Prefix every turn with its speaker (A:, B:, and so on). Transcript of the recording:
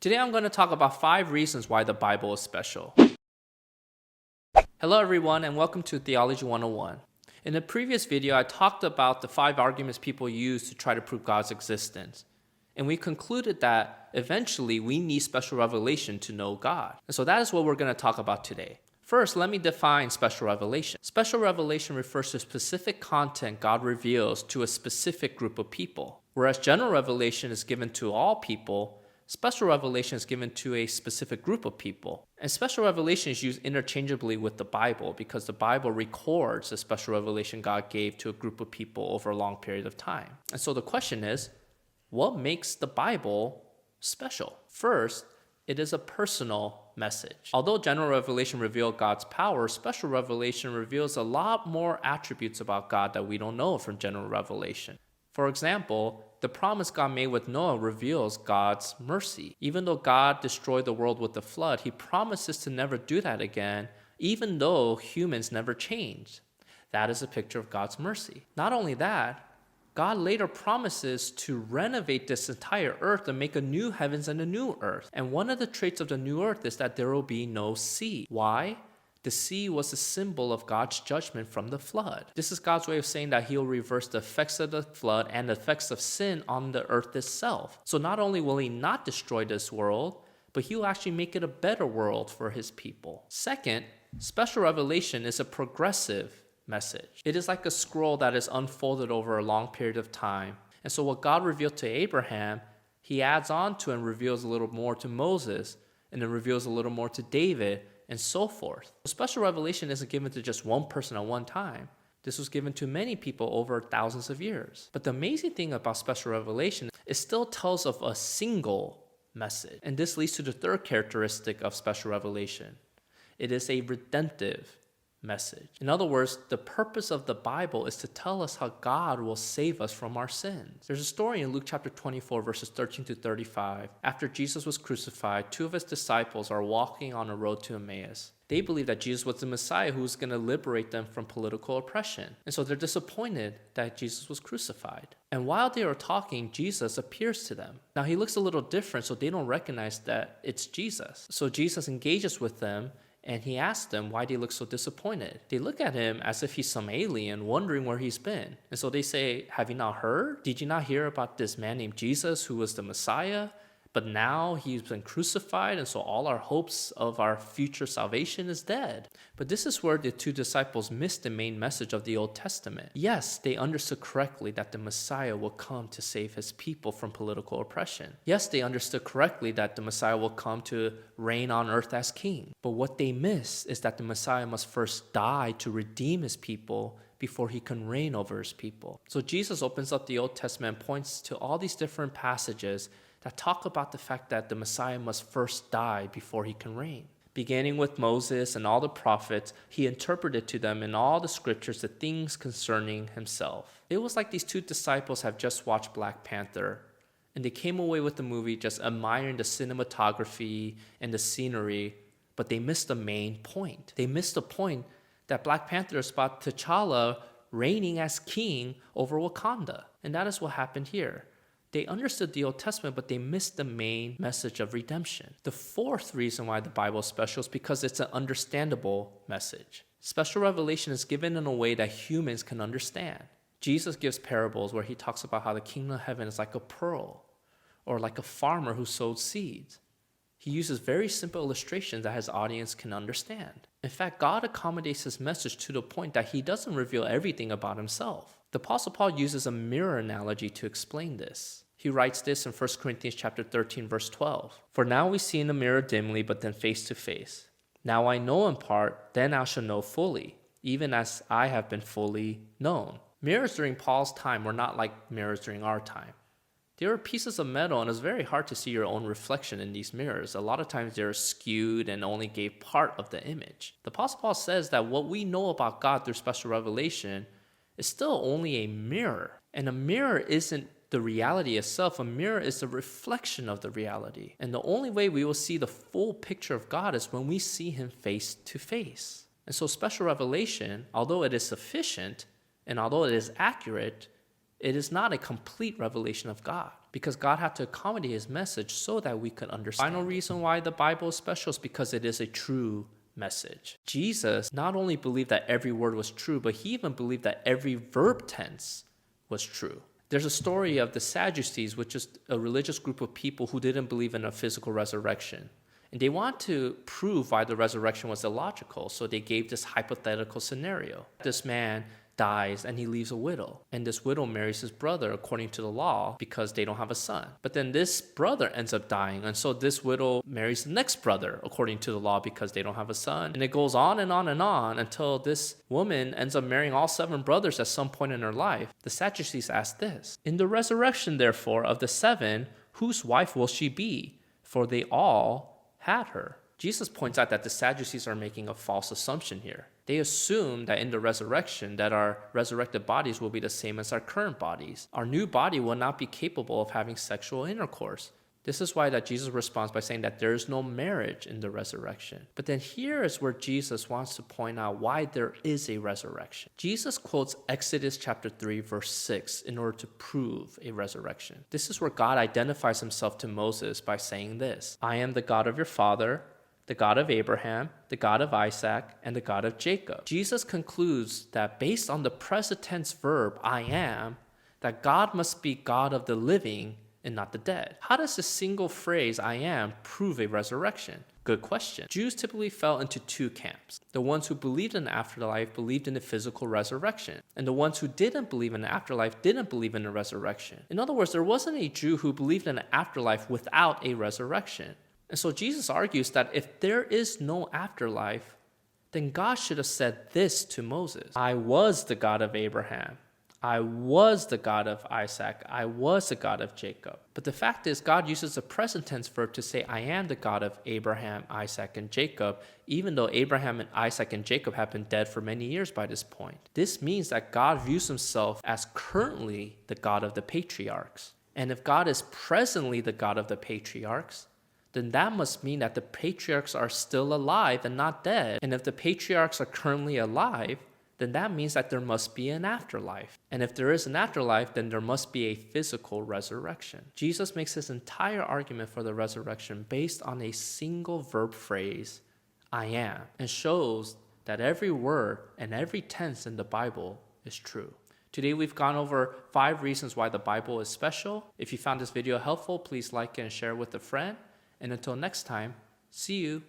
A: Today I'm going to talk about 5 reasons why the Bible is special. Hello everyone and welcome to Theology 101. In the previous video I talked about the 5 arguments people use to try to prove God's existence. And we concluded that eventually we need special revelation to know God. And so that is what we're going to talk about today. First, let me define special revelation. Special revelation refers to specific content God reveals to a specific group of people. Whereas general revelation is given to all people, special revelation is given to a specific group of people. And special revelation is used interchangeably with the Bible because the Bible records the special revelation God gave to a group of people over a long period of time. And so the question is, what makes the Bible special? First, it is a personal message. Although general revelation reveals God's power, special revelation reveals a lot more attributes about God that we don't know from general revelation. For example, the promise God made with Noah reveals God's mercy. Even though God destroyed the world with the flood, he promises to never do that again, even though humans never changed. That is a picture of God's mercy. Not only that, God later promises to renovate this entire earth and make a new heavens and a new earth. And one of the traits of the new earth is that there will be no sea. Why? The sea was a symbol of God's judgment from the flood. This is God's way of saying that he'll reverse the effects of the flood and the effects of sin on the earth itself. So not only will he not destroy this world, but he'll actually make it a better world for his people. Second, special revelation is a progressive message. It is like a scroll that is unfolded over a long period of time. And so what God revealed to Abraham, he adds on to and reveals a little more to Moses, and then reveals a little more to David, and so forth. Special revelation isn't given to just one person at one time. This was given to many people over thousands of years. But the amazing thing about special revelation, it still tells of a single message. And this leads to the third characteristic of special revelation. It is a redemptive message. In other words, the purpose of the Bible is to tell us how God will save us from our sins. There's a story in Luke chapter 24, verses 13 to 35. After Jesus was crucified, 2 of his disciples are walking on a road to Emmaus. They believe that Jesus was the Messiah who was going to liberate them from political oppression. And so they're disappointed that Jesus was crucified. And while they are talking, Jesus appears to them. Now he looks a little different, so they don't recognize that it's Jesus. So Jesus engages with them, and he asks them why they look so disappointed. They look at him as if he's some alien wondering where he's been. And so they say, have you not heard? Did you not hear about this man named Jesus who was the Messiah? But now he's been crucified, and so all our hopes of our future salvation is dead. But this is where the 2 disciples missed the main message of the Old Testament. Yes, they understood correctly that the Messiah will come to save his people from political oppression. Yes, they understood correctly that the Messiah will come to reign on earth as king. But what they miss is that the Messiah must first die to redeem his people before he can reign over his people. So Jesus opens up the Old Testament and points to all these different passages that talk about the fact that the Messiah must first die before he can reign. Beginning with Moses and all the prophets, he interpreted to them in all the scriptures the things concerning himself. It was like these 2 disciples have just watched Black Panther, and they came away with the movie just admiring the cinematography and the scenery, but they missed the main point. They missed the point that Black Panther is about T'Challa reigning as king over Wakanda. And that is what happened here. They understood the Old Testament, but they missed the main message of redemption. The fourth reason why the Bible is special is because it's an understandable message. Special revelation is given in a way that humans can understand. Jesus gives parables where he talks about how the kingdom of heaven is like a pearl, or like a farmer who sowed seeds. He uses very simple illustrations that his audience can understand. In fact, God accommodates his message to the point that he doesn't reveal everything about himself. The Apostle Paul uses a mirror analogy to explain this. He writes this in 1 Corinthians chapter 13, verse 12. For now we see in a mirror dimly, but then face to face. Now I know in part, then I shall know fully, even as I have been fully known. Mirrors during Paul's time were not like mirrors during our time. They were pieces of metal, and it's very hard to see your own reflection in these mirrors. A lot of times they're skewed and only gave part of the image. The Apostle Paul says that what we know about God through special revelation is still only a mirror. And a mirror isn't the reality itself. A mirror is a reflection of the reality. And the only way we will see the full picture of God is when we see him face to face. And so special revelation, although it is sufficient and although it is accurate, it is not a complete revelation of God. because God had to accommodate his message so that we could understand. Final reason why the Bible is special is because it is a true message. Jesus not only believed that every word was true, but he even believed that every verb tense was true. There's a story of the Sadducees, which is a religious group of people who didn't believe in a physical resurrection. And they want to prove why the resurrection was illogical, so they gave this hypothetical scenario. This man dies and he leaves a widow, and this widow marries his brother according to the law because they don't have a son. But then this brother ends up dying, and so this widow marries the next brother according to the law because they don't have a son. And it goes on and on and on until this woman ends up marrying all 7 brothers at some point in her life. The Sadducees ask this: in the resurrection, therefore, of the 7, whose wife will she be? For they all had her. Jesus points out that the Sadducees are making a false assumption here. They assume that in the resurrection that our resurrected bodies will be the same as our current bodies. Our new body will not be capable of having sexual intercourse. This is why that Jesus responds by saying that there is no marriage in the resurrection. But then here is where Jesus wants to point out why there is a resurrection. Jesus quotes Exodus chapter 3 verse 6 in order to prove a resurrection. This is where God identifies himself to Moses by saying this: I am the God of your father, the God of Abraham, the God of Isaac, and the God of Jacob. Jesus concludes that based on the present tense verb, I am, that God must be God of the living and not the dead. How does this single phrase, I am, prove a resurrection? Good question. Jews typically fell into 2 camps. The ones who believed in the afterlife believed in the physical resurrection, and the ones who didn't believe in the afterlife didn't believe in the resurrection. In other words, there wasn't a Jew who believed in the afterlife without a resurrection. And so Jesus argues that if there is no afterlife, then God should have said this to Moses: I was the God of Abraham. I was the God of Isaac. I was the God of Jacob. But the fact is, God uses the present tense verb to say, I am the God of Abraham, Isaac, and Jacob, even though Abraham and Isaac and Jacob have been dead for many years by this point. This means that God views himself as currently the God of the patriarchs. And if God is presently the God of the patriarchs, then that must mean that the patriarchs are still alive and not dead. And if the patriarchs are currently alive, then that means that there must be an afterlife. And if there is an afterlife, then there must be a physical resurrection. Jesus makes his entire argument for the resurrection based on a single verb phrase, I am, and shows that every word and every tense in the Bible is true. Today we've gone over 5 reasons why the Bible is special. If you found this video helpful, please like and share with a friend. And until next time, see you.